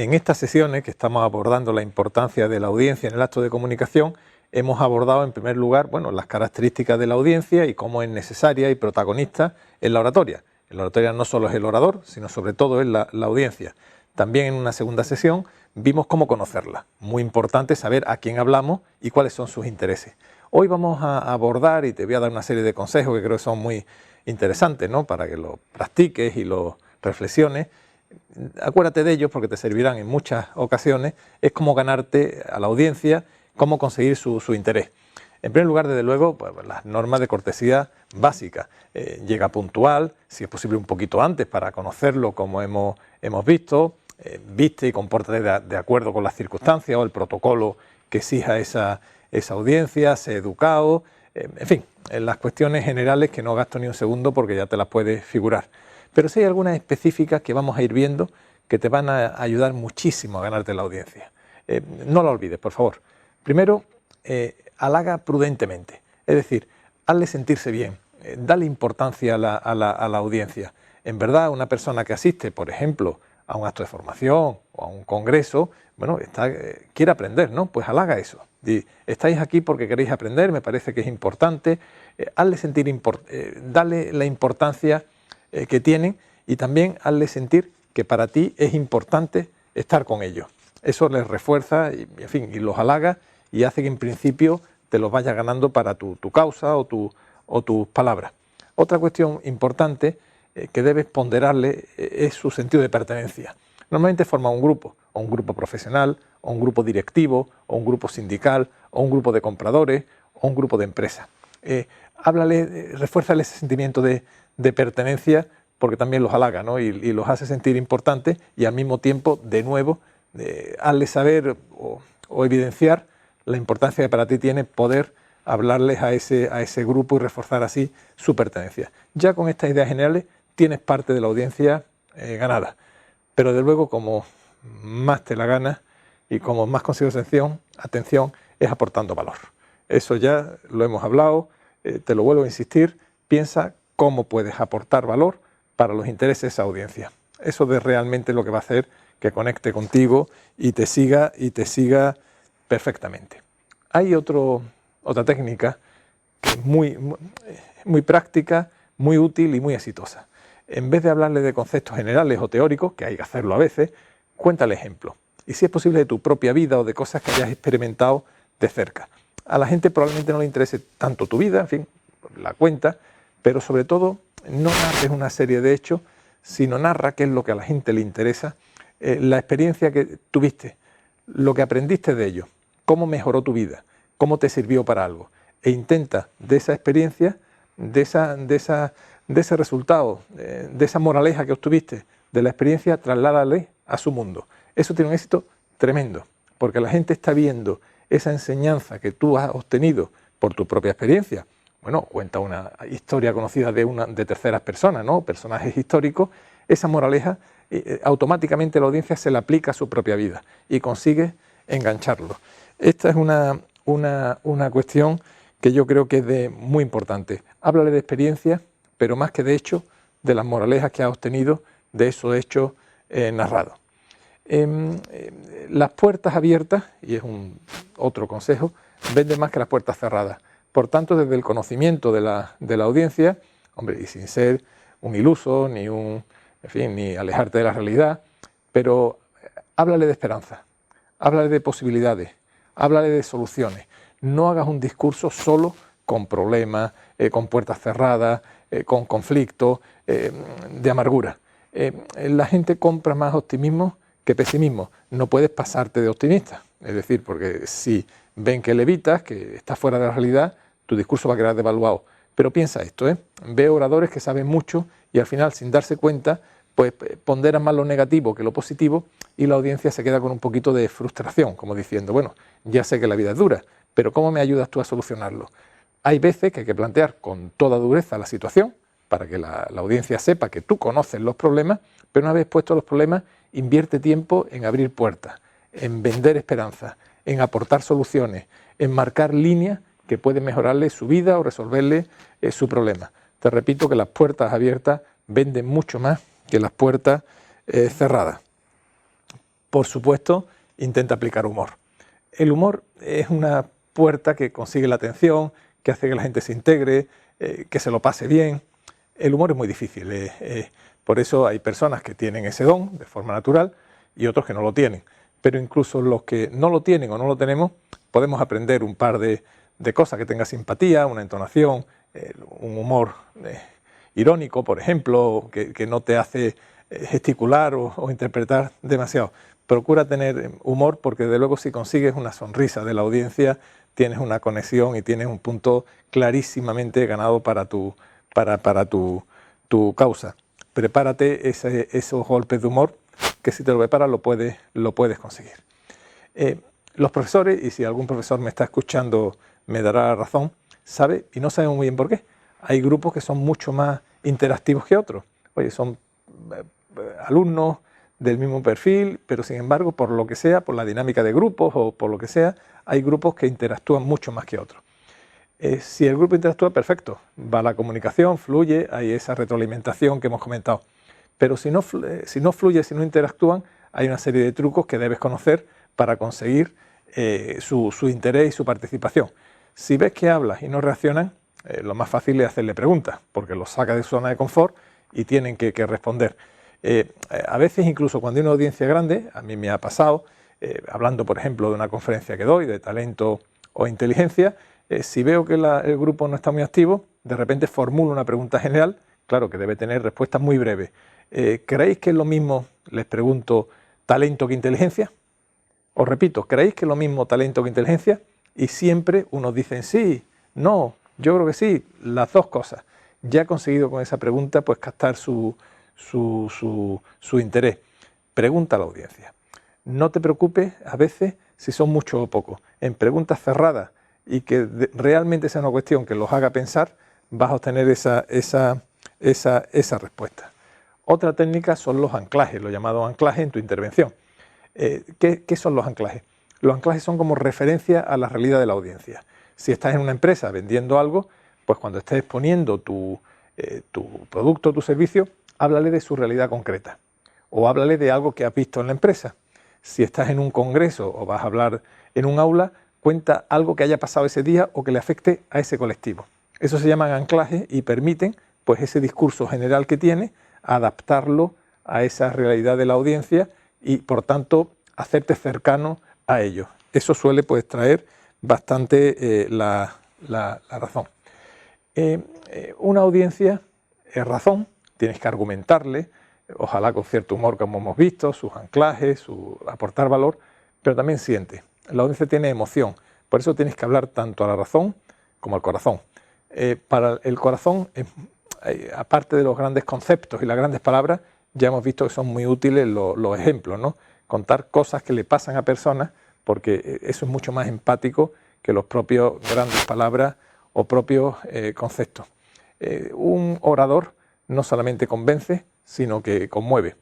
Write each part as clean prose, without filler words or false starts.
En estas sesiones que estamos abordando la importancia de la audiencia en el acto de comunicación, hemos abordado en primer lugar, las características de la audiencia y cómo es necesaria y protagonista en la oratoria. En la oratoria no solo es el orador, sino sobre todo es la audiencia. También en una segunda sesión vimos cómo conocerla. Muy importante saber a quién hablamos y cuáles son sus intereses. Hoy vamos a abordar, y te voy a dar una serie de consejos que creo que son muy interesantes, ¿no?, para que los practiques y los reflexiones. Acuérdate de ellos porque te servirán en muchas ocasiones. Es cómo ganarte a la audiencia, cómo conseguir su interés. En primer lugar, desde luego, las normas de cortesía básicas. Llega puntual, si es posible un poquito antes para conocerlo como hemos visto. Viste y compórtate de acuerdo con las circunstancias o el protocolo que exija esa audiencia, sé educado. En fin, en las cuestiones generales que no gasto ni un segundo porque ya te las puedes figurar. Pero sí hay algunas específicas que vamos a ir viendo que te van a ayudar muchísimo a ganarte la audiencia. No la olvides, por favor. Primero, halaga prudentemente, es decir, hazle sentirse bien, dale importancia a la audiencia. En verdad, una persona que asiste, por ejemplo, a un acto de formación o a un congreso, quiere aprender, ¿no? Pues halaga eso. Estáis aquí porque queréis aprender, me parece que es importante. Hazle sentir, dale la importancia que tienen y también hazle sentir que para ti es importante estar con ellos. Eso les refuerza y los halaga y hace que en principio te los vayas ganando para tu causa o tus palabras. Otra cuestión importante que debes ponderarle es su sentido de pertenencia. Normalmente forma un grupo, o un grupo profesional, o un grupo directivo, o un grupo sindical, o un grupo de compradores, o un grupo de empresas. Refuérzale ese sentimiento de pertenencia porque también los halaga, ¿no? y los hace sentir importantes y al mismo tiempo, de nuevo, hazle saber o evidenciar la importancia que para ti tiene poder hablarles a ese grupo y reforzar así su pertenencia. Ya con estas ideas generales tienes parte de la audiencia ganada, pero de luego como más te la ganas y como más consigues atención es aportando valor. Eso ya lo hemos hablado, te lo vuelvo a insistir, piensa cómo puedes aportar valor para los intereses de esa audiencia. Eso es realmente lo que va a hacer que conecte contigo y te siga perfectamente. Hay otra técnica que es muy práctica, muy útil y muy exitosa. En vez de hablarle de conceptos generales o teóricos, que hay que hacerlo a veces, cuéntale ejemplos. Y si es posible de tu propia vida o de cosas que hayas experimentado de cerca. A la gente probablemente no le interese tanto tu vida, en fin, la cuenta, pero sobre todo no narres una serie de hechos, sino narra qué es lo que a la gente le interesa, la experiencia que tuviste, lo que aprendiste de ello, cómo mejoró tu vida, cómo te sirvió para algo. E intenta de esa experiencia, de ese resultado, de esa moraleja que obtuviste de la experiencia, trasládale a su mundo. Eso tiene un éxito tremendo, porque la gente está viendo esa enseñanza que tú has obtenido por tu propia experiencia. Cuenta una historia conocida de terceras personas, ¿no? Personajes históricos. Esa moraleja automáticamente la audiencia se la aplica a su propia vida y consigue engancharlo. Esta es una cuestión que yo creo que es muy importante. Háblale de experiencia, pero más que de hechos, de las moralejas que has obtenido de esos hechos narrados. Las puertas abiertas, y es otro consejo, venden más que las puertas cerradas. Por tanto, desde el conocimiento de la audiencia, y sin ser un iluso, ni alejarte de la realidad, pero háblale de esperanza, háblale de posibilidades, háblale de soluciones. No hagas un discurso solo con problemas, con puertas cerradas, con conflictos, de amargura. La gente compra más optimismo que pesimismo. No puedes pasarte de optimista, es decir, porque si ven que levitas, que estás fuera de la realidad, tu discurso va a quedar devaluado. Pero piensa esto, ve oradores que saben mucho y al final, sin darse cuenta, pues ponderan más lo negativo que lo positivo y la audiencia se queda con un poquito de frustración, como diciendo, ya sé que la vida es dura, pero ¿cómo me ayudas tú a solucionarlo? Hay veces que hay que plantear con toda dureza la situación para que la audiencia sepa que tú conoces los problemas, pero una vez puestos los problemas, invierte tiempo en abrir puertas, en vender esperanza, en aportar soluciones, en marcar líneas que pueden mejorarle su vida o resolverle su problema. Te repito que las puertas abiertas venden mucho más que las puertas cerradas. Por supuesto, intenta aplicar humor. El humor es una puerta que consigue la atención, que hace que la gente se integre, que se lo pase bien. El humor es muy difícil, por eso hay personas que tienen ese don de forma natural y otros que no lo tienen. Pero incluso los que no lo tienen o no lo tenemos, podemos aprender un par de cosas, que tenga simpatía, una entonación, un humor irónico, por ejemplo, que no te hace gesticular o interpretar demasiado. Procura tener humor, porque de luego si consigues una sonrisa de la audiencia, tienes una conexión y tienes un punto clarísimamente ganado para tu causa. Prepárate esos golpes de humor, que si te lo preparas lo puedes conseguir. Los profesores, y si algún profesor me está escuchando me dará la razón, sabe y no sabe muy bien por qué. Hay grupos que son mucho más interactivos que otros. Oye, son alumnos del mismo perfil, pero sin embargo, por lo que sea, por la dinámica de grupos o por lo que sea, hay grupos que interactúan mucho más que otros. Si el grupo interactúa, perfecto, va la comunicación, fluye, hay esa retroalimentación que hemos comentado. Pero si no fluye, si no interactúan, hay una serie de trucos que debes conocer para conseguir su interés y su participación. Si ves que hablas y no reaccionan, lo más fácil es hacerle preguntas, porque los saca de su zona de confort y tienen que responder. A veces, incluso cuando hay una audiencia grande, a mí me ha pasado, hablando por ejemplo de una conferencia que doy de talento o inteligencia, si veo que el grupo no está muy activo, de repente formulo una pregunta general, claro que debe tener respuestas muy breves. ¿Creéis que es lo mismo, les pregunto, talento que inteligencia? Os repito, ¿creéis que es lo mismo talento que inteligencia? Y siempre unos dicen sí, no, yo creo que sí, las dos cosas. Ya he conseguido con esa pregunta pues captar su interés. Pregunta a la audiencia. No te preocupes a veces si son muchos o pocos. En preguntas cerradas y que realmente sea una cuestión que los haga pensar, vas a obtener esa respuesta. Otra técnica son los anclajes, los llamados anclajes en tu intervención. ¿Qué son los anclajes? Los anclajes son como referencia a la realidad de la audiencia. Si estás en una empresa vendiendo algo, pues cuando estés exponiendo tu producto o tu servicio, háblale de su realidad concreta o háblale de algo que has visto en la empresa. Si estás en un congreso o vas a hablar en un aula, cuenta algo que haya pasado ese día o que le afecte a ese colectivo. Eso se llaman anclajes y permiten pues ese discurso general que tiene, adaptarlo a esa realidad de la audiencia y por tanto hacerte cercano a ellos. Eso suele pues traer bastante la razón. Una audiencia es razón, tienes que argumentarle, ojalá con cierto humor como hemos visto, sus anclajes, su aportar valor, pero también siente. La audiencia tiene emoción, por eso tienes que hablar tanto a la razón como al corazón. Para el corazón, aparte de los grandes conceptos y las grandes palabras, ya hemos visto que son muy útiles los ejemplos, ¿no? Contar cosas que le pasan a personas, porque eso es mucho más empático que los propios grandes palabras o propios conceptos. Un orador no solamente convence, sino que conmueve.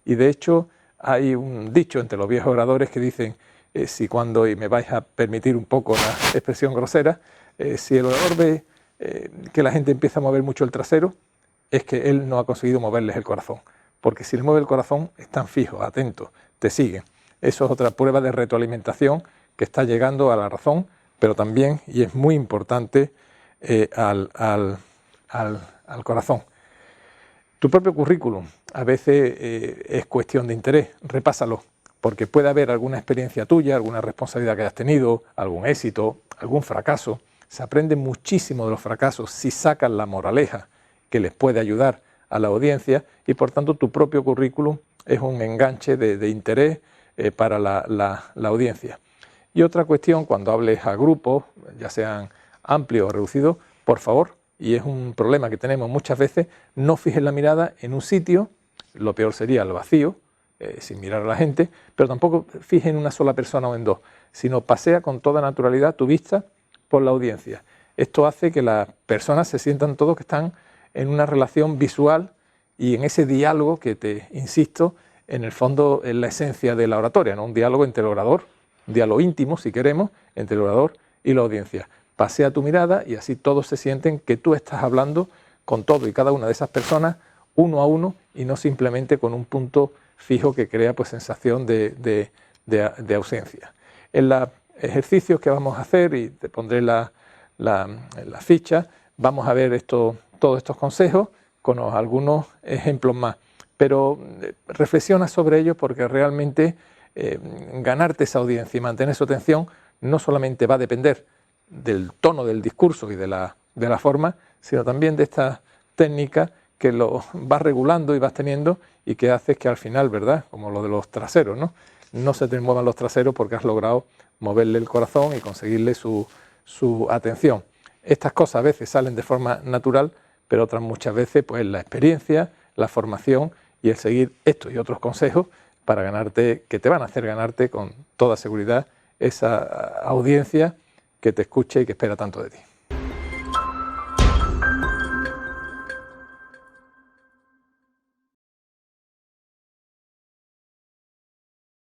Y de hecho hay un dicho entre los viejos oradores que dicen, si cuando, y me vais a permitir un poco la expresión grosera, si el orador ve que la gente empieza a mover mucho el trasero, es que él no ha conseguido moverles el corazón. Porque si le mueve el corazón, están fijos, atentos, te siguen. Eso es otra prueba de retroalimentación que está llegando a la razón, pero también, y es muy importante, al corazón. Tu propio currículum a veces es cuestión de interés, repásalo, porque puede haber alguna experiencia tuya, alguna responsabilidad que hayas tenido, algún éxito, algún fracaso. Se aprende muchísimo de los fracasos si sacas la moraleja que les puede ayudar a la audiencia y por tanto tu propio currículum es un enganche de interés para la audiencia. Y otra cuestión, cuando hables a grupos, ya sean amplios o reducidos, por favor, y es un problema que tenemos muchas veces, no fijes la mirada en un sitio, lo peor sería el vacío, sin mirar a la gente, pero tampoco fijes en una sola persona o en dos, sino pasea con toda naturalidad tu vista por la audiencia. Esto hace que las personas se sientan todos que están en una relación visual y en ese diálogo que te insisto, en el fondo es la esencia de la oratoria, ¿no? Un diálogo entre el orador, un diálogo íntimo, si queremos, entre el orador y la audiencia. Pasea tu mirada y así todos se sienten que tú estás hablando con todo y cada una de esas personas uno a uno y no simplemente con un punto fijo que crea pues sensación de ausencia. En los ejercicios que vamos a hacer, y te pondré la ficha, vamos a ver todos estos consejos con algunos ejemplos más. Pero reflexiona sobre ello, porque realmente ganarte esa audiencia y mantener su atención no solamente va a depender del tono del discurso y de la forma, sino también de estas técnicas que lo vas regulando y vas teniendo, y que haces que al final, ¿verdad?, como lo de los traseros, no se te muevan los traseros porque has logrado moverle el corazón y conseguirle su atención. Estas cosas a veces salen de forma natural, pero otras muchas veces pues la experiencia, la formación y el seguir estos y otros consejos para ganarte, que te van a hacer ganarte con toda seguridad esa audiencia que te escuche y que espera tanto de ti.